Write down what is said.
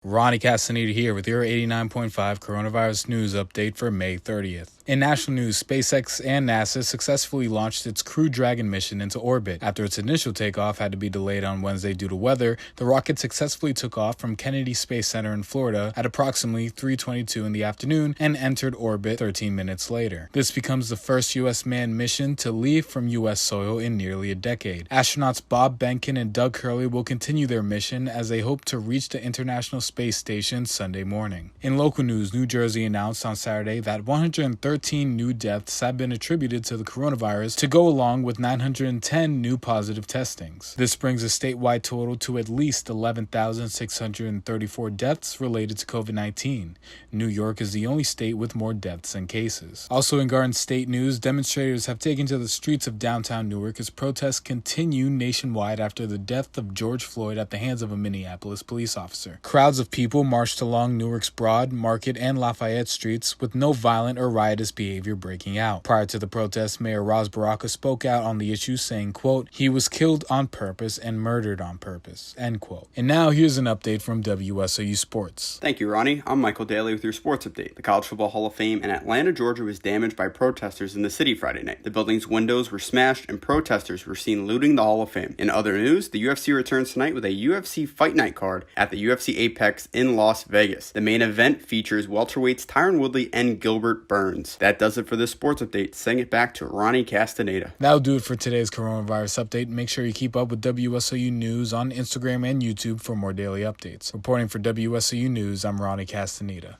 Ronny Castenada here with your 89.5 coronavirus news update for May 30th. In national news, SpaceX and NASA successfully launched its Crew Dragon mission into orbit. After its initial takeoff had to be delayed on Wednesday due to weather, the rocket successfully took off from Kennedy Space Center in Florida at approximately 3:22 in the afternoon and entered orbit 13 minutes later. This becomes the first U.S. manned mission to leave from U.S. soil in nearly a decade. Astronauts Bob Behnken and Doug Hurley will continue their mission as they hope to reach the International Space Station Sunday morning. In local news, New Jersey announced on Saturday that 113 new deaths have been attributed to the coronavirus to go along with 910 new positive testings. This brings the statewide total to at least 11,634 deaths related to COVID-19. New York is the only state with more deaths than cases. Also in Garden State news, demonstrators have taken to the streets of downtown Newark as protests continue nationwide after the death of George Floyd at the hands of a Minneapolis police officer. Crowds of people marched along Newark's Broad, Market, and Lafayette streets with no violent or riotous behavior breaking out. Prior to the protests, Mayor Ros Baraka spoke out on the issue saying, quote, "He was killed on purpose and murdered on purpose," end quote. And now here's an update from WSOU Sports. Thank you, Ronnie. I'm Michael Daly with your sports update. The College Football Hall of Fame in Atlanta, Georgia was damaged by protesters in the city Friday night. The building's windows were smashed and protesters were seen looting the Hall of Fame. In other news, the UFC returns tonight with a UFC Fight Night card at the UFC Apex in Las Vegas. The main event features welterweights Tyron Woodley and Gilbert Burns. That does it for this sports update. Sending it back to Ronny Castenada. That'll do it for today's coronavirus update. Make sure you keep up with WSOU News on Instagram and YouTube for more daily updates. Reporting for WSOU News, I'm Ronny Castenada.